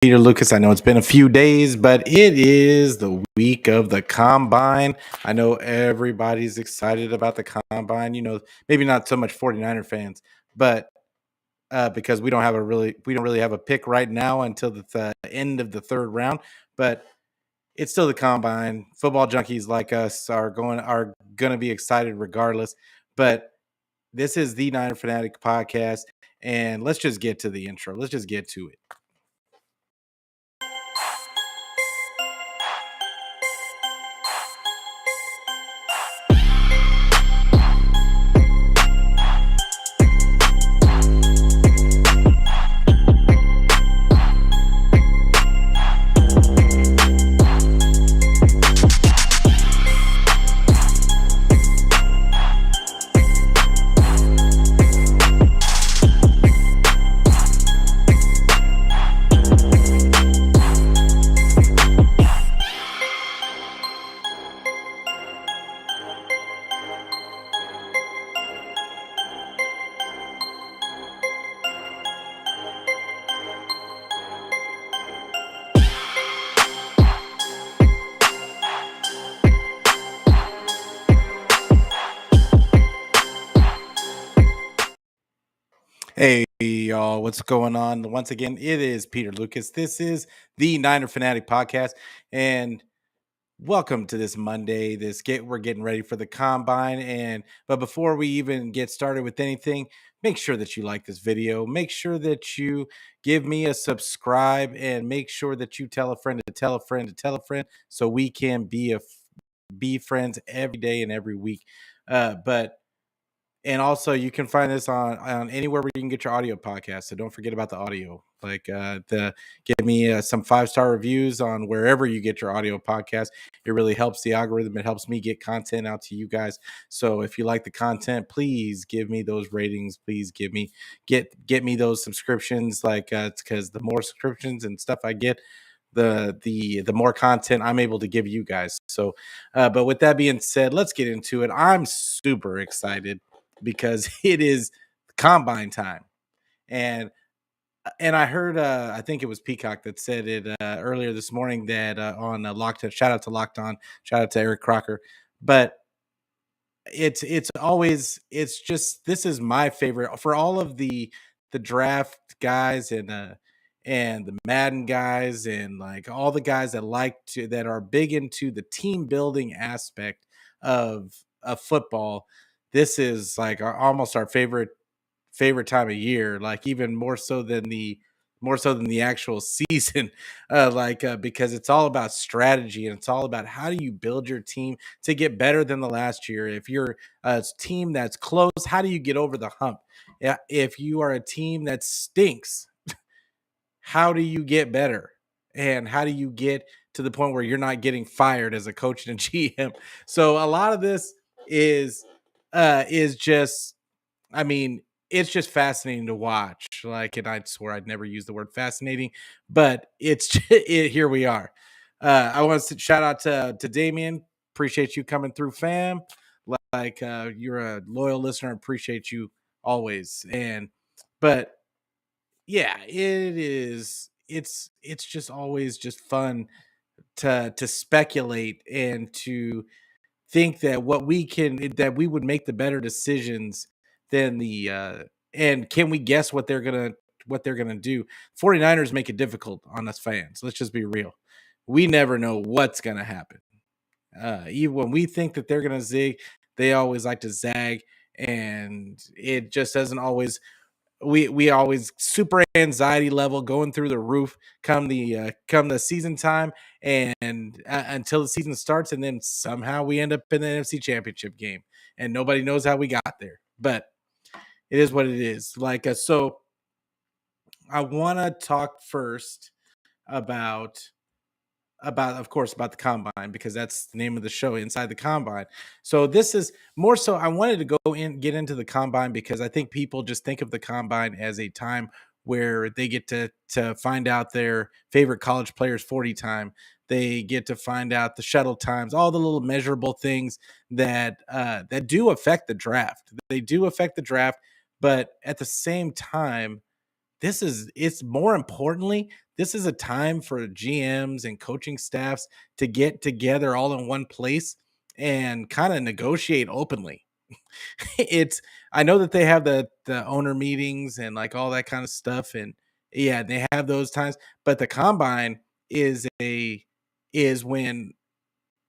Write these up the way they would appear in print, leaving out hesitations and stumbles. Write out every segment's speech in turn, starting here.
Peter Lucas. I know it's been a few days, but it is the week of the combine. I know everybody's excited about the combine. Maybe not so much 49er fans, but because we don't really have a pick right now until the end of the third round. But it's still the combine. Football junkies like us are gonna be excited regardless. But this is the Niner Fanatic podcast, and let's just get to the intro. Let's just get to it. Hey y'all, what's going on? Once again, it is Peter Lucas. This is the Niner Fanatic podcast, and welcome to this Monday. We're getting ready for the combine, but before we even get started with anything, make sure that you like this video. Make sure that you give me a subscribe, and make sure that you tell a friend to tell a friend to tell a friend, so we can be friends every day and every week. But And also, you can find this on anywhere where you can get your audio podcast. So don't forget about the audio. Give me some 5-star reviews on wherever you get your audio podcast. It really helps the algorithm. It helps me get content out to you guys. So if you like the content, please give me those ratings. Please get me ththose subscriptions. Because the more subscriptions and stuff I get, the more content I'm able to give you guys. So, but with that being said, let's get into it. I'm super excited because it is combine time. And I heard I think it was Peacock that said it earlier this morning that on Locked On, shout out to Locked On, shout out to Eric Crocker. But it's just, this is my favorite for all of the draft guys and the Madden guys, and like all the guys that are big into the team building aspect of football. This is like almost our favorite time of year, like even more so than the actual season, because it's all about strategy, and it's all about how do you build your team to get better than the last year. If you're a team that's close, how do you get over the hump? Yeah, if you are a team that stinks, how do you get better? And how do you get to the point where you're not getting fired as a coach and a GM? So a lot of this is just, I mean, it's just fascinating to watch. And I swear I'd never use the word fascinating, but here we are. I want to shout out to Damien. Appreciate you coming through, fam. You're a loyal listener. Appreciate you always. But yeah, it is. It's just always just fun to speculate and to think that we would make the better decisions than and can we guess what they're gonna do. 49ers make it difficult on us fans. Let's just be real. We never know what's gonna happen. Even when we think that they're gonna zig, they always like to zag, and it just doesn't always. We always super anxiety level going through the roof come the season time, and until the season starts, and then somehow we end up in the NFC Championship game, and nobody knows how we got there. But it is what it is. So I want to talk first about of course, about the combine, because that's the name of the show, Inside the Combine. So this is more so, I wanted to get into the combine because I think people just think of the combine as a time where they get to find out their favorite college players 40 time. They get to find out the shuttle times, all the little measurable things that do affect the draft. They do affect the draft, but at the same time, it's more importantly, this is a time for GMs and coaching staffs to get together all in one place and kind of negotiate openly. It's I know that they have the owner meetings and like all that kind of stuff, and yeah, they have those times, but the combine is a is when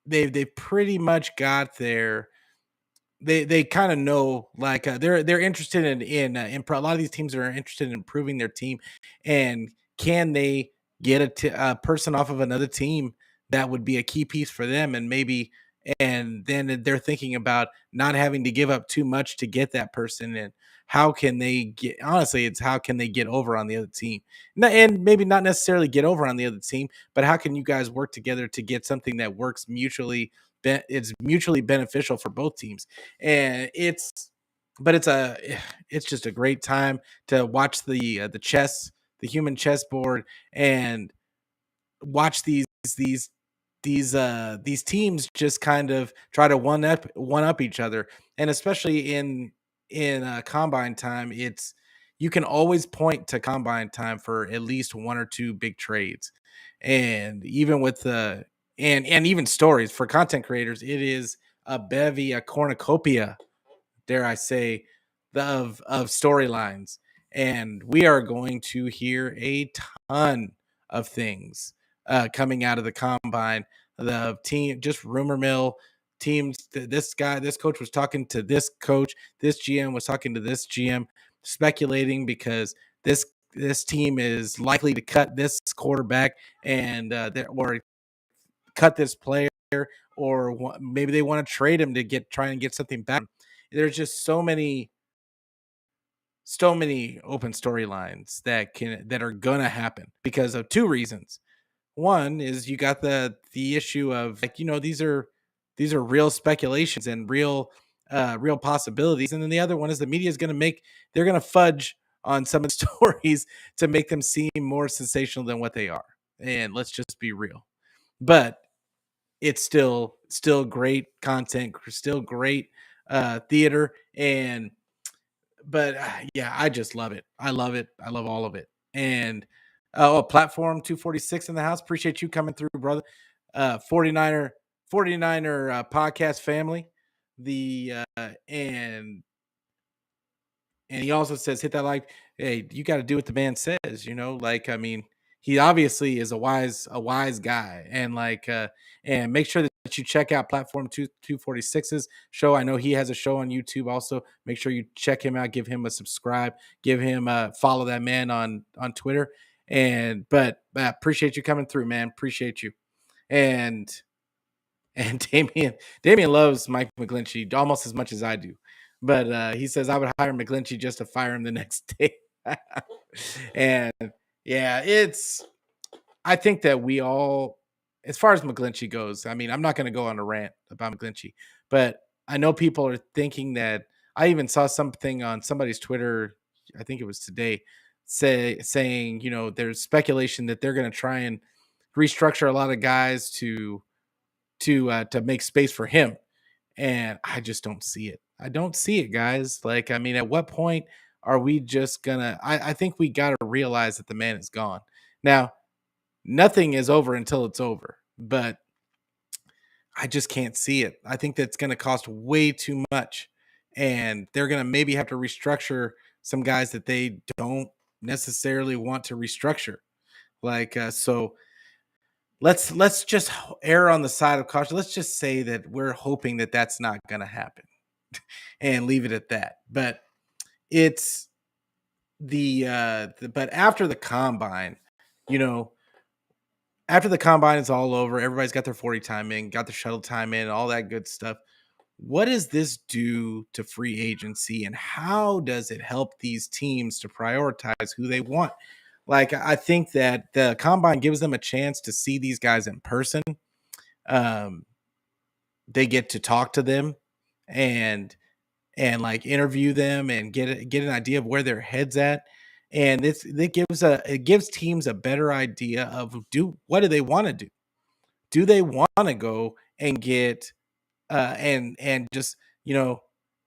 they've pretty much got their they kind of know like they're interested a lot of these teams are interested in improving their team, and can they get a person off of another team that would be a key piece for them, and maybe and then they're thinking about not having to give up too much to get that person, and how can they get honestly it's how can they get over on the other team, and maybe not necessarily get over on the other team, but how can you guys work together to get something that works mutually it's mutually beneficial for both teams. And it's a it's just a great time to watch the chess, the human chessboard, and watch these these teams just kind of try to one up each other, and especially in combine time, it's you can always point to combine time for at least one or two big trades, and even with the and even stories for content creators, it is a cornucopia, dare I say, of storylines. And we are going to hear a ton of things coming out of the combine. The team, just rumor mill teams. This guy, this coach was talking to this coach. This GM was talking to this GM, speculating because this team is likely to cut this quarterback and or cut this player, or maybe they want to trade him to try and get something back. There's just so many open storylines that are gonna happen because of two reasons. One is you got the issue of like, these are real speculations and real possibilities. And then the other one is the media is they're gonna fudge on some of the stories to make them seem more sensational than what they are. And let's just be real. But it's still great content, still great theater, and but yeah, I just love it. I love it. I love all of it. And platform 246 in the house. Appreciate you coming through, brother. 49er 49er podcast family. The and he also says, hit that like, hey, you got to do what the man says, like, I mean, he obviously is a wise guy. And like, and make sure that you check out platform 246's show. I know he has a show on YouTube also. Make sure you check him out, give him a subscribe, give him follow that man on Twitter. And, but appreciate you coming through, man. Appreciate you. And, and Damian loves Mike McGlinchey almost as much as I do. But he says I would hire McGlinchey just to fire him the next day. And yeah, I think that we all, as far as McGlinchey goes, I mean, I'm not going to go on a rant about McGlinchey, but I know people are thinking that I even saw something on somebody's Twitter, I think it was today, saying, there's speculation that they're going to try and restructure a lot of guys to make space for him. And I just don't see it. I don't see it, guys. Like, I mean, at what point are we just gonna I think we gotta realize that the man is gone. Now, nothing is over until it's over, but I just can't see it. I think that's gonna cost way too much. And they're gonna maybe have to restructure some guys that they don't necessarily want to restructure. Like so let's just err on the side of caution. Let's just say that we're hoping that that's not going to happen and leave it at that. But it's but after the combine, you know, after the combine is all over, everybody's got their 40 time in, got their shuttle time in, all that good stuff. What does this do to free agency, and how does it help these teams to prioritize who they want? Like, I think that the combine gives them a chance to see these guys in person. Um, they get to talk to them and like interview them and get an idea of where their heads at. And it gives teams a better idea of what do they want to do? Do they want to go and get and just,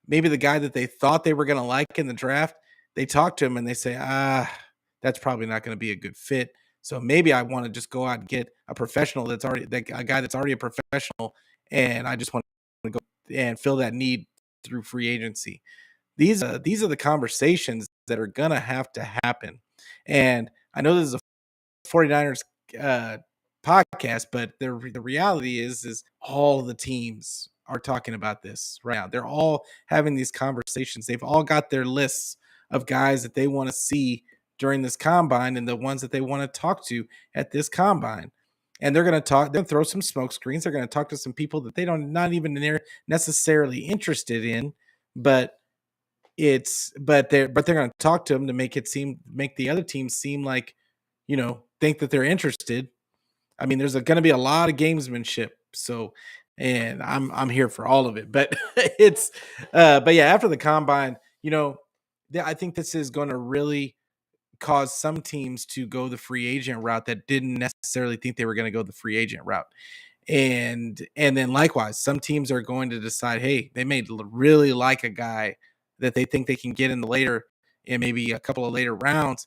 maybe the guy that they thought they were going to like in the draft, they talk to him and they say, that's probably not going to be a good fit. So maybe I want to just go out and get a professional that's already a guy that's already a professional, and I just want to go and fill that need through free agency. These are the conversations that are gonna have to happen. And I know this is a 49ers uh, podcast, but the reality is all the teams are talking about this right now. They're all having these conversations. They've all got their lists of guys that they want to see during this combine and the ones that they want to talk to at this combine. And they're going to talk. They'll throw some smoke screens. They're going to talk to some people that they don't not even necessarily interested in, but they're going to talk to them to make the other team seem like, think that they're interested. I mean, there's going to be a lot of gamesmanship. So, and I'm here for all of it. But but yeah, after the combine, I think this is going to really cause some teams to go the free agent route that didn't necessarily think they were going to go the free agent route. And then likewise, some teams are going to decide, hey, they may really like a guy that they think they can get in maybe a couple of later rounds,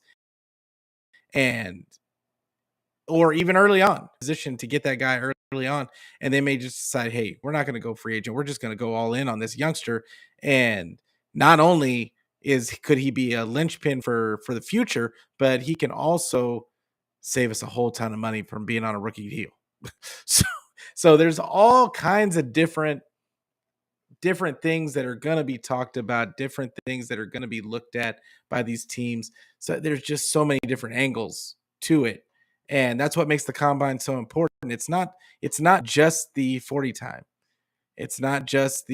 and or even early on position to get that guy early on, and they may just decide, hey, we're not going to go free agent, we're just going to go all in on this youngster. And not only could he be a linchpin for the future, but he can also save us a whole ton of money from being on a rookie deal. so so there's all kinds of different things that are going to be talked about, different things that are going to be looked at by these teams. So there's just so many different angles to it. And that's what makes the combine so important. It's not just the 40 time. It's not just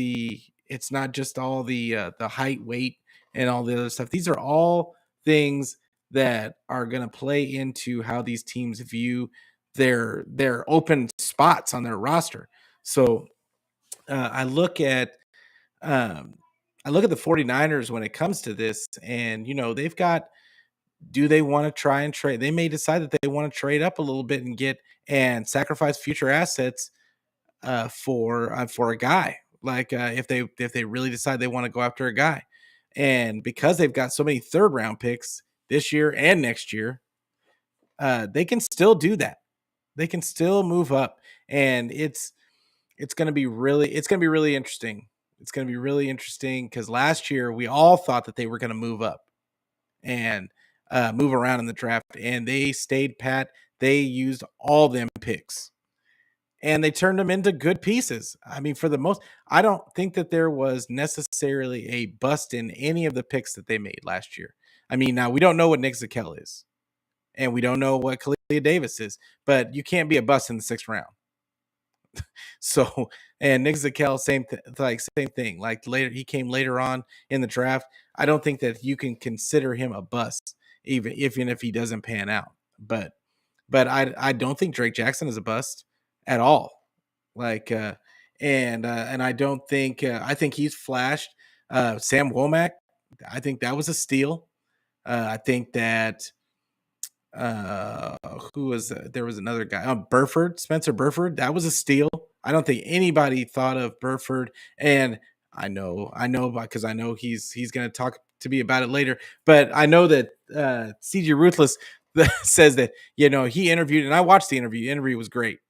all the height, weight, and all the other stuff. These are all things that are going to play into how these teams view their open spots on their roster. So uh, I look at um, I look at the 49ers when it comes to this, and they've got, do they want to try and trade? They may decide that they want to trade up a little bit and get and sacrifice future assets for a guy. Like if they really decide they want to go after a guy, and because they've got so many third round picks this year and next year, they can still do that. They can still move up, and it's going to be really interesting. It's going to be really interesting because last year we all thought that they were going to move up and move around in the draft, and they stayed pat. They used all them picks, and they turned them into good pieces. I mean, for the most, I don't think that there was necessarily a bust in any of the picks that they made last year. I mean, now we don't know what Nick Zakelj is, and we don't know what Kalia Davis is, but you can't be a bust in the 6th round. So, and Nick Zakelj, same thing. Like later, he came later on in the draft. I don't think that you can consider him a bust, even if he doesn't pan out. But I don't think Drake Jackson is a bust at all. Like and I don't think I think he's flashed. Sam Womack, I think that was a steal. I think that uh who was there was another guy, Spencer Burford, that was a steal. I don't think anybody thought of Burford, and I know because I know he's going to talk to me about it later, but I know that CG Ruthless says that he interviewed, and I watched the interview was great,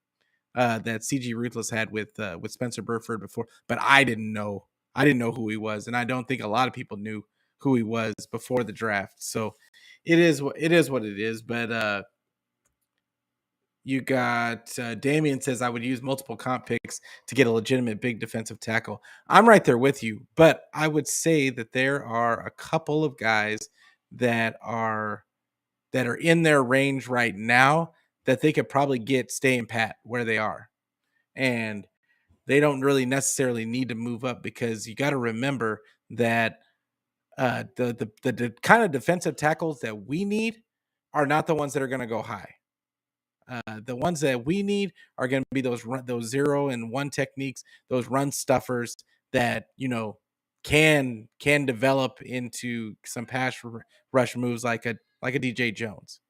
that CG Ruthless had with Spencer Burford before, but I didn't know who he was, and I don't think a lot of people knew who he was before the draft. So it is what it is. But you got Damien says I would use multiple comp picks to get a legitimate big defensive tackle. I'm right there with you, but I would say that there are a couple of guys that are in their range right now that they could probably get staying pat where they are, and they don't really necessarily need to move up, because you got to remember that the kind of defensive tackles that we need are not the ones that are going to go high. The ones that we need are going to be those 0 and 1 techniques, those run stuffers that can develop into some rush moves like a DJ Jones.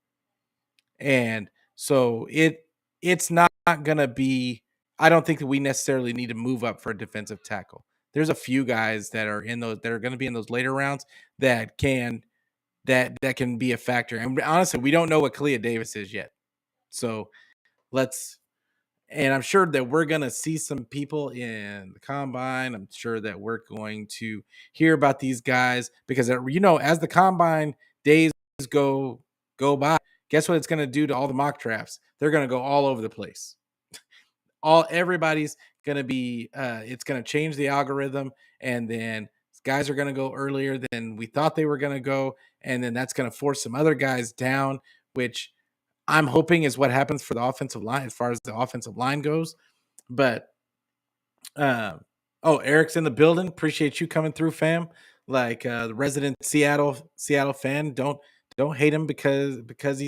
And so it's not going to be. I don't think that we necessarily need to move up for a defensive tackle. There's a few guys that are going to be in those later rounds that can that can be a factor. And honestly, we don't know what Kalia Davis is yet. So let's and I'm sure that we're going to see some people in the combine. I'm sure that we're going to hear about these guys because as the combine days go go by, guess what it's going to do to all the mock drafts? They're going to go all over the place. Everybody's going to be it's going to change the algorithm, and then guys are going to go earlier than we thought they were going to go, and then that's going to force some other guys down, which I'm hoping is what happens for the offensive line as far as the offensive line goes. But um, oh, Eric's in the building. Appreciate you coming through, fam. Like the resident Seattle fan. Don't hate him because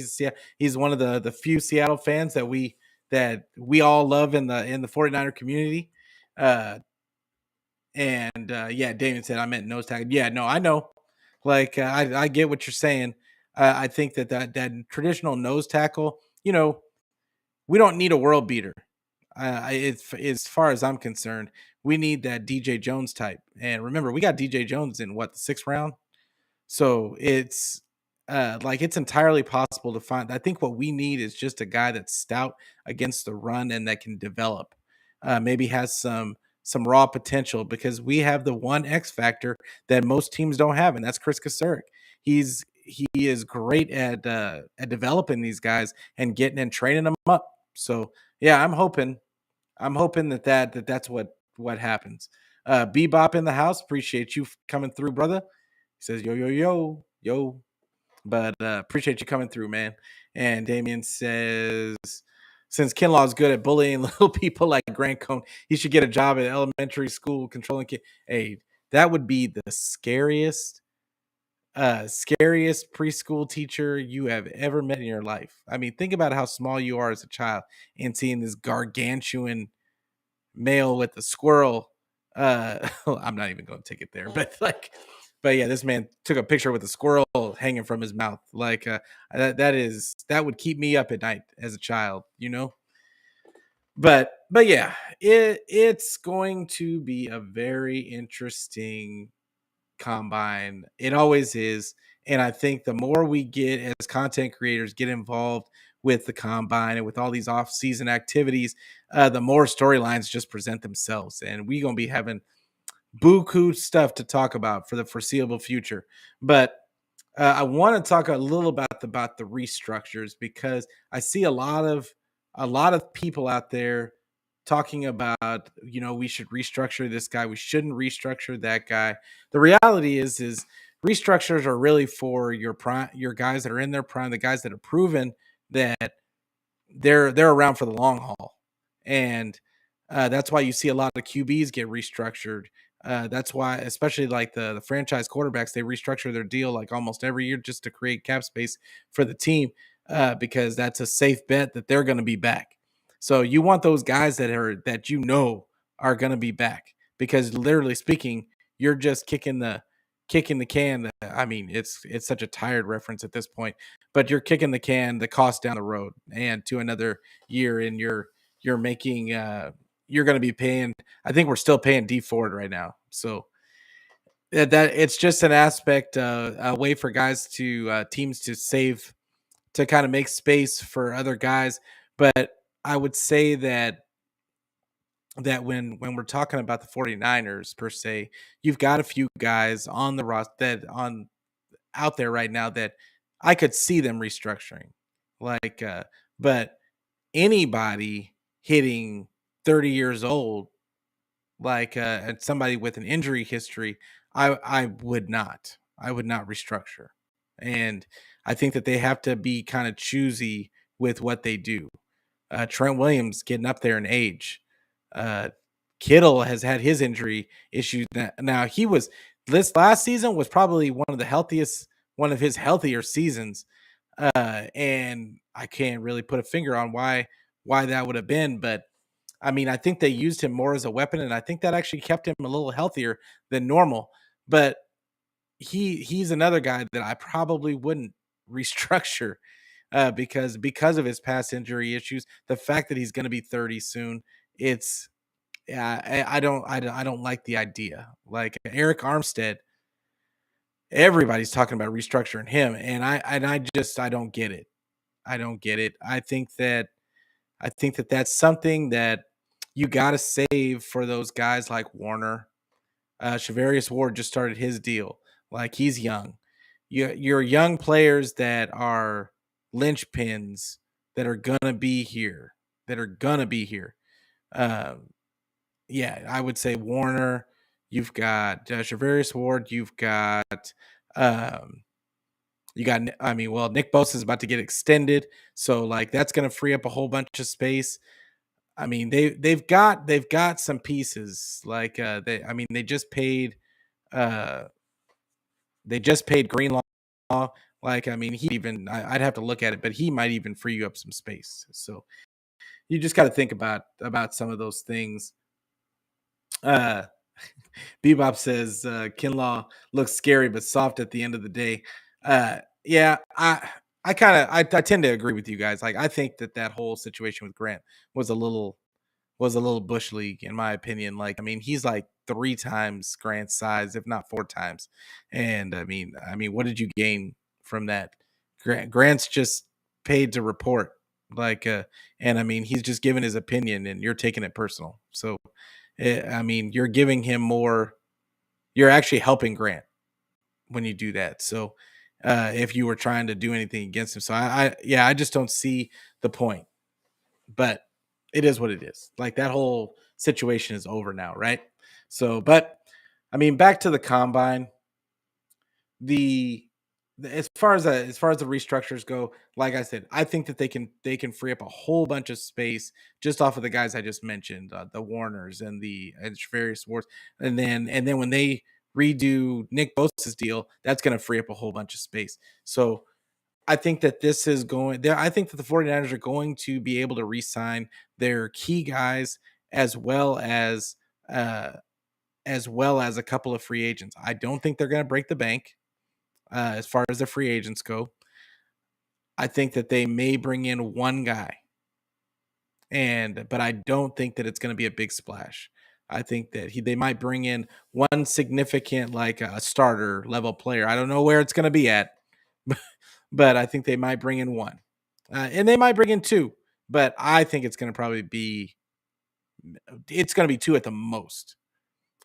he's one of the few Seattle fans that we all love in the 49er community. Uh, and yeah, Damon said I meant nose tag. Yeah, no, I know. Like I get what you're saying. I think that traditional nose tackle, we don't need a world beater. It's as far as I'm concerned, we need that DJ Jones type. And remember, we got DJ Jones in what, the 6th round? So it's entirely possible to find. I think what we need is just a guy that's stout against the run and that can develop. Maybe has some raw potential because we have the one X factor that most teams don't have, and that's Chris Kasurek. He is great at developing these guys and getting and training them up. So yeah, I'm hoping that's what happens. Bebop in the house. Appreciate you coming through, brother. He says yo yo yo yo. But appreciate you coming through, man. And Damien says, since Kinlaw is good at bullying little people like Grant Cohn, he should get a job at elementary school controlling kids. Hey, that would be the scariest preschool teacher you have ever met in your life. I mean, think about how small you are as a child and seeing this gargantuan male with the squirrel. I'm not even going to take it there, but yeah, this man took a picture with a squirrel hanging from his mouth. Like that would keep me up at night as a child. But yeah, it's going to be a very interesting combine. It always is. And I think the more we get as content creators get involved with the combine and with all these off-season activities, the more storylines just present themselves. And we're going to be having buku stuff to talk about for the foreseeable future. But I want to talk a little about the restructures because I see a lot of people out there talking about we should restructure this guy, we shouldn't restructure that guy. The reality is restructures are really for your guys that are in their prime, the guys that have proven that they're around for the long haul, and that's why you see a lot of QBs get restructured. That's why, especially like the franchise quarterbacks, they restructure their deal like almost every year just to create cap space for the team, because that's a safe bet that they're going to be back. So you want those guys that are going to be back because literally speaking, you're just kicking the can. I mean, it's such a tired reference at this point, but you're kicking the can, the cost down the road, and to another year, and you're making you're going to be paying. I think we're still paying D Ford right now, so that it's just an aspect, a way for guys to teams to save, to kind of make space for other guys. But I would say that when we're talking about the 49ers per se, you've got a few guys on the roster that on out there right now that I could see them restructuring. Like but anybody hitting 30 years old, like and somebody with an injury history, I would not. I would not restructure. And I think that they have to be kind of choosy with what they do. Trent Williams getting up there in age. Uh, Kittle has had his injury issues. Now he was this last season was probably one of his healthier seasons, and I can't really put a finger on why that would have been. But I mean, I think they used him more as a weapon, and I think that actually kept him a little healthier than normal. But he's another guy that I probably wouldn't restructure, because of his past injury issues. The fact that he's going to be 30 soon, it's yeah, I don't like the idea. Like Eric Armstead, everybody's talking about restructuring him, and I don't get it. I don't get it. I think that that's something that you got to save for those guys like Warner. Shavarius Ward just started his deal. Like he's young. You're young players that are linchpins that are gonna be here. That are gonna be here. Um, yeah, I would say Warner. You've got Shavarius Ward. Um, you got. I mean, well, Nick Bosa is about to get extended, so like that's gonna free up a whole bunch of space. I mean, they've got some pieces. Like I mean, uh they just paid Greenlaw. Like, I mean, I'd have to look at it, but he might even free you up some space. So you just got to think about some of those things. Uh, Bebop says Kinlaw looks scary but soft at the end of the day. Yeah, I tend to agree with you guys. Like, I think that whole situation with Grant was a little bush league in my opinion. Like, I mean, he's like 3 times Grant's size, if not 4 times. And what did you gain from that? Grant's just paid to report. Like, and I mean, he's just giving his opinion, and you're taking it personal. So, I mean, you're giving him more. You're actually helping Grant when you do that. So, if you were trying to do anything against him, so I just don't see the point, but it is what it is. Like that whole situation is over now, right? So, but I mean, back to the combine. The as far as the restructures go, like I said, I think that they can free up a whole bunch of space just off of the guys I just mentioned, the Warners and various wars, and then when they redo Nick Bosa's deal, that's going to free up a whole bunch of space. So I think that this is going there. I think that the 49ers are going to be able to re-sign their key guys as well as uh as well as a couple of free agents. I don't think they're going to break the bank as far as the free agents go. I think that they may bring in one guy, but I don't think that it's going to be a big splash. I think that they might bring in one significant, like a starter level player. I don't know where it's going to be at, but I think they might bring in one, and they might bring in two. But I think it's going to be two at the most,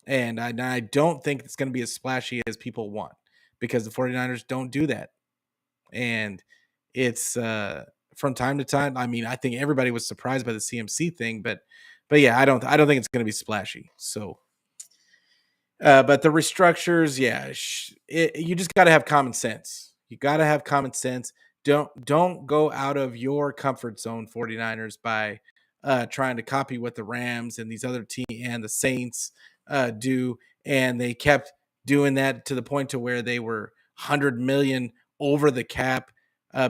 and I don't think it's going to be as splashy as people want because the 49ers don't do that, and it's from time to time. I mean, I think everybody was surprised by the CMC thing, but yeah, I don't think it's going to be splashy. So but the restructures, yeah, you just got to have common sense. You got to have common sense. Don't go out of your comfort zone, 49ers, by trying to copy what the Rams and these other teams and the Saints do. And they kept doing that to the point to where they were 100 million over the cap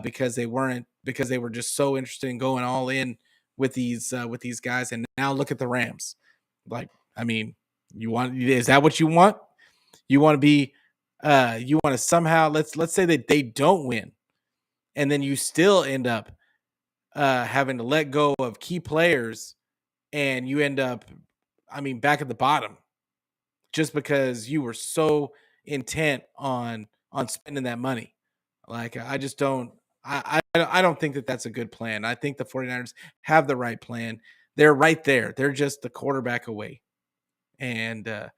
because they were just so interested in going all in with these guys. And now look at the Rams. Like, I mean, is that what you want? You want to be you want to somehow let's say that they don't win and then you still end up having to let go of key players and you end up back at the bottom just because you were so intent on spending that money. Like I just don't I don't think that that's a good plan. I think the 49ers have the right plan. They're right there. They're just the quarterback away. And I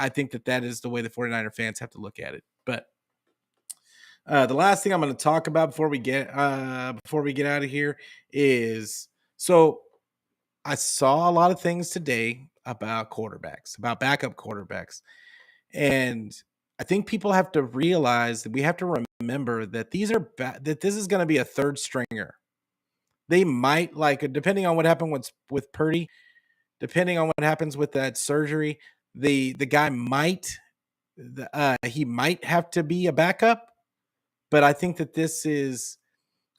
think that is the way the 49er fans have to look at it. But the last thing I'm going to talk about before we get out of here is so I saw a lot of things today about quarterbacks, about backup quarterbacks. And I think people have to realize that we have to remember that that this is going to be a third stringer. They might like depending on what happened with Purdy, depending on what happens with that surgery, the guy he might have to be a backup. But I think that this is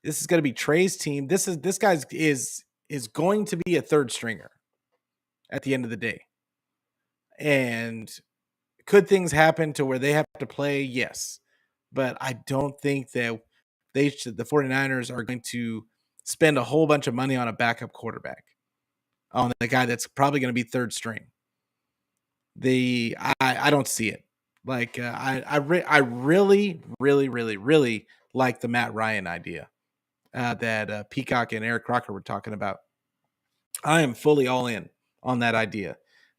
going to be Trey's team. This guy's is going to be a third stringer at the end of the day. And could things happen to where they have to play? Yes. But I don't think that the 49ers are going to spend a whole bunch of money on a backup quarterback, on the guy that's probably going to be third string. I don't see it. Like I really, really, really, really like the Matt Ryan idea that Peacock and Eric Crocker were talking about. I am fully all in on that idea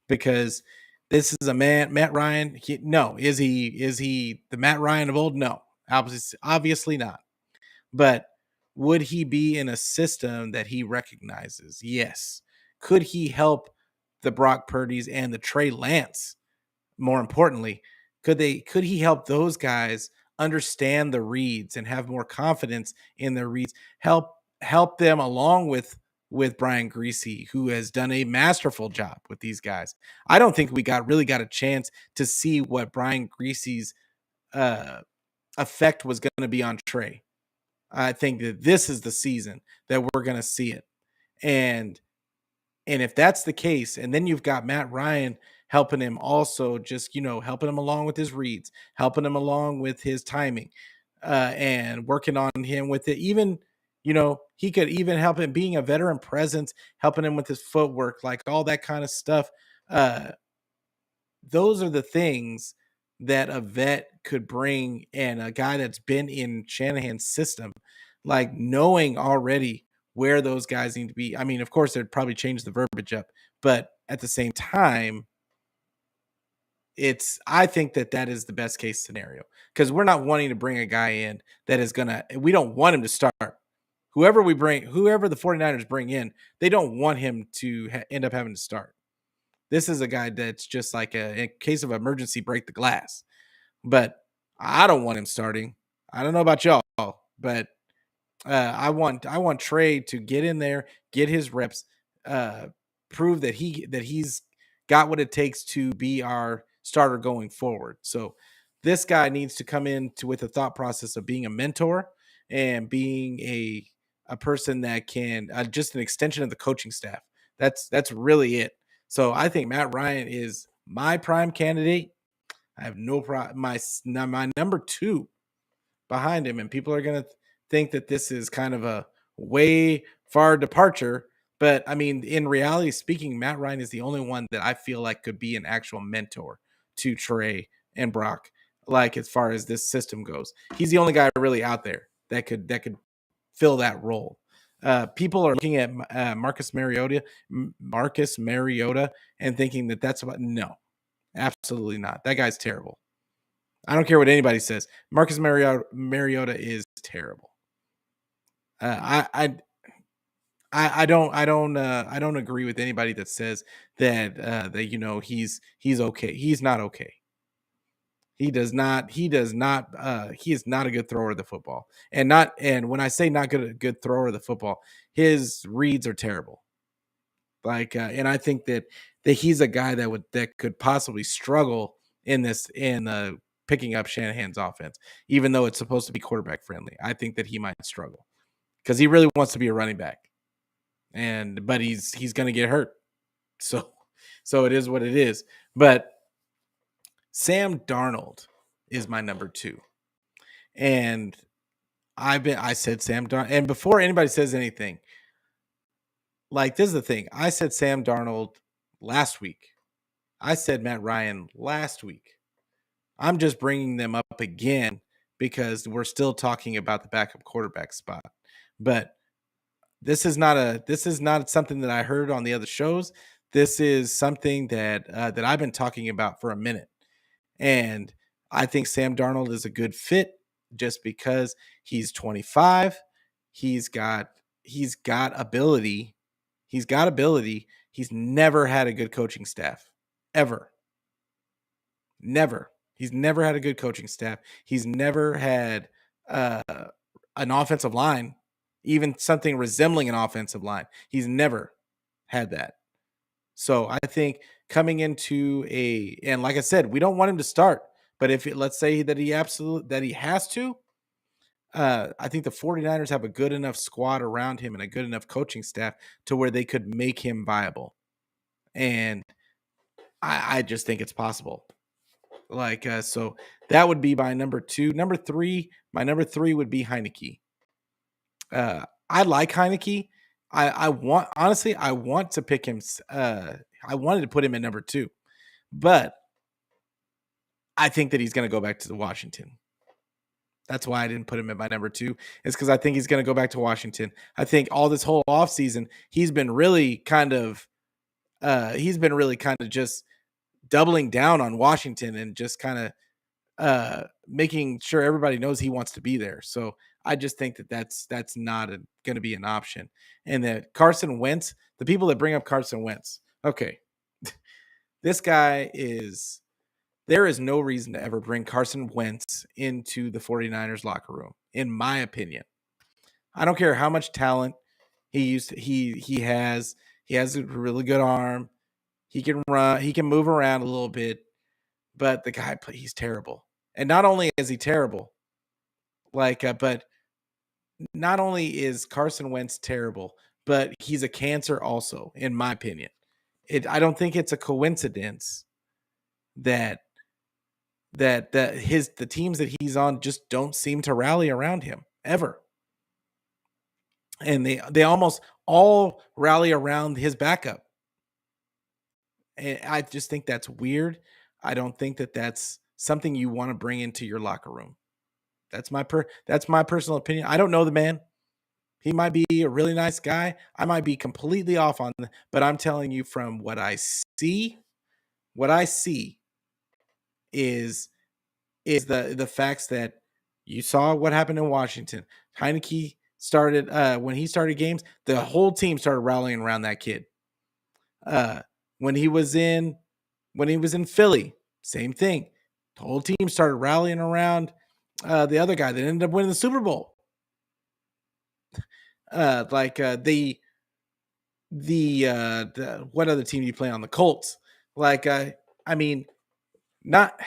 because this is a man, Matt Ryan. No, is he the Matt Ryan of old? No, obviously not. But would he be in a system that he recognizes? Yes. Could he help the Brock Purdy's and the Trey Lance? More importantly, could he help those guys understand the reads and have more confidence in their reads? Help them along with Brian Greasy, who has done a masterful job with these guys. I don't think we got a chance to see what Brian Greasy's uh, effect was going to be on Trey. I think that this is the season that we're going to see it. And and if that's the case, and then you've got Matt Ryan helping him also, just helping him along with his reads, helping him along with his timing, and working on him with it. Even he could even help him being a veteran presence, helping him with his footwork, like all that kind of stuff. Uh, those are the things that a vet could bring, and a guy that's been in Shanahan's system, like knowing already where those guys need to be. I mean, of course, they'd probably change the verbiage up, but at the same time, I think that is the best case scenario because we're not wanting to bring a guy in that is gonna. We don't want him to start. Whoever the 49ers bring in, they don't want him to end up having to start. This is a guy that's just like in case of emergency, break the glass. But I don't want him starting. I don't know about y'all, but I want Trey to get in there, get his reps, uh, prove that he's got what it takes to be our starter going forward. So this guy needs to come in with a thought process of being a mentor and being a person that can just an extension of the coaching staff. That's really it. So I think Matt Ryan is my prime candidate. I have no problem. My number two behind him, and people are going to think that this is kind of a way far departure. But I mean, in reality speaking, Matt Ryan is the only one that I feel like could be an actual mentor to Trey and Brock. Like as far as this system goes, he's the only guy really out there that could fill that role. People are looking at Marcus Mariota, and thinking that that's about no, absolutely not. That guy's terrible. I don't care what anybody says. Marcus Mariota is terrible. I don't agree with anybody that says that he's okay. He's not okay. He is not a good thrower of the football. And when I say not good thrower of the football, his reads are terrible. Like and I think that he's a guy that could possibly struggle in picking up Shanahan's offense, even though it's supposed to be quarterback friendly. I think that he might struggle because he really wants to be a running back, but he's going to get hurt. So it is what it is. But Sam Darnold is my number two, and I said Sam Darnold, and before anybody says anything, like this is the thing, I said Sam Darnold last week. I said Matt Ryan last week. I'm just bringing them up again because we're still talking about the backup quarterback spot. But this is not something that I heard on the other shows. This is something that I've been talking about for a minute, and I think Sam Darnold is a good fit just because he's 25. He's got he's got ability. He's got ability. He's never had a good coaching staff ever. Never. He's never had a good coaching staff. He's never had uh, an offensive line, even something resembling an offensive line. He's never had that. So I think coming into and like I said, we don't want him to start, but let's say that he has to, I think the 49ers have a good enough squad around him and a good enough coaching staff to where they could make him viable. And I just think it's possible. Like, so that would be my number two. My number three would be Heineke. I like Heineke. I want to pick him. I wanted to put him at number two, but I think that he's going to go back to the Washington. That's why I didn't put him at my number 2. Is because I think he's going to go back to Washington. I think all this whole offseason, he's been really kind of just doubling down on Washington and just kind of making sure everybody knows he wants to be there. So I just think that that's not going to be an option. And that Carson Wentz, the people that bring up Carson Wentz, okay, this guy is. There is no reason to ever bring Carson Wentz into the 49ers locker room, in my opinion. I don't care how much talent he has. He has a really good arm. He can run. He can move around a little bit, but the guy he's terrible. And not only is he terrible, but not only is Carson Wentz terrible, but he's a cancer also, in my opinion. I don't think it's a coincidence that the teams that he's on just don't seem to rally around him ever. And they almost all rally around his backup. And I just think that's weird. I don't think that that's something you want to bring into your locker room. That's my personal opinion. I don't know the man. He might be a really nice guy. I might be completely off on that, but I'm telling you from what I see is the facts that you saw what happened in Washington. Heineke started when he started games, the whole team started rallying around that kid. When he was in Philly, same thing. The whole team started rallying around the other guy that ended up winning the Super Bowl. The what other team do you play on? The Colts. I mean, not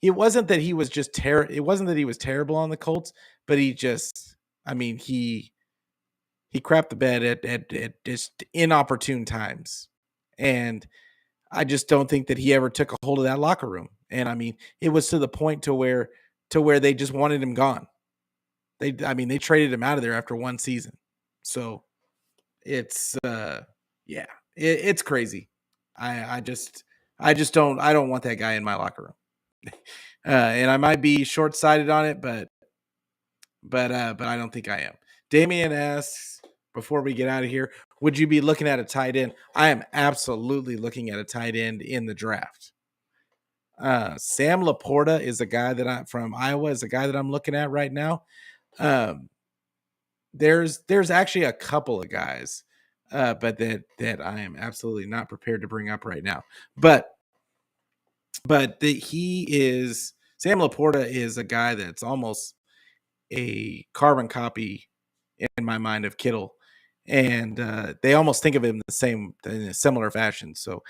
it wasn't that he was just it wasn't that he was terrible on the Colts, but he crapped the bed at just inopportune times. And I just don't think that he ever took a hold of that locker room. And I mean, it was to the point to where they just wanted him gone. They traded him out of there after one season. So it's it's crazy. I don't want that guy in my locker room. And I might be short-sighted on it, but I don't think I am. Damien asks, before we get out of here, would you be looking at a tight end? I am absolutely looking at a tight end in the draft. Sam Laporta is a guy from Iowa, is a guy that I'm looking at right now. There's actually a couple of guys, but that I am absolutely not prepared to bring up right now. But Sam Laporta is a guy that's almost a carbon copy in my mind of Kittle, and they almost think of him in a similar fashion. So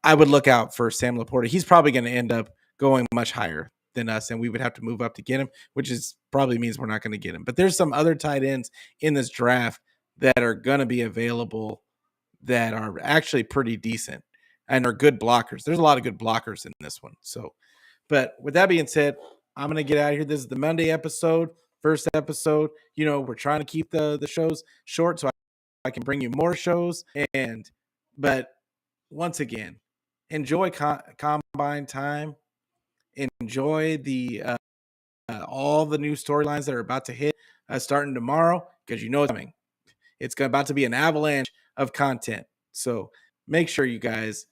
I would look out for Sam Laporta. He's probably going to end up going much higher than us, and we would have to move up to get him, which probably means we're not going to get him. But there's some other tight ends in this draft that are going to be available that are actually pretty decent and are good blockers. There's a lot of good blockers in this one. So, but with that being said, I'm going to get out of here. This is the Monday episode, first episode. We're trying to keep the shows short so I can bring you more shows. But once again, enjoy combine time. Enjoy all the new storylines that are about to hit starting tomorrow, because it's coming. It's about to be an avalanche of content. So make sure you guys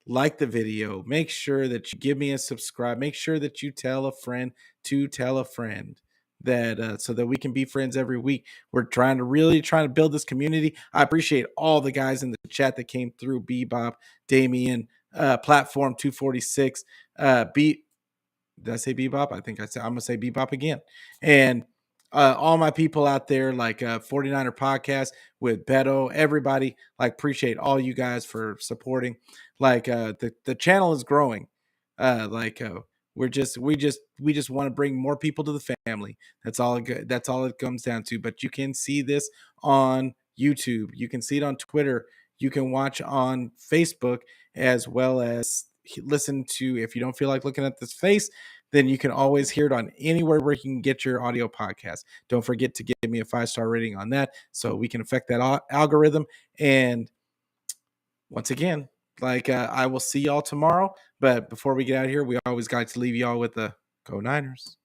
like the video. Make sure that you give me a subscribe. Make sure that you tell a friend to tell a friend, that so that we can be friends every week. We're trying to build this community. I appreciate all the guys in the chat that came through. Bebop, Damien, Platform 246, did I say Bebop? I think I'm going to say Bebop again. And all my people out there, like 49er Podcast with Beto, everybody, appreciate all you guys for supporting. The channel is growing. We just want to bring more people to the family. That's all it comes down to. But you can see this on YouTube. You can see it on Twitter. You can watch on Facebook, as well as listen to, if you don't feel like looking at this face, then you can always hear it on anywhere where you can get your audio podcast. Don't forget to give me a 5-star rating on that so we can affect that algorithm. And once again, Like, I will see y'all tomorrow. But before we get out of here, we always got to leave y'all with the go Niners.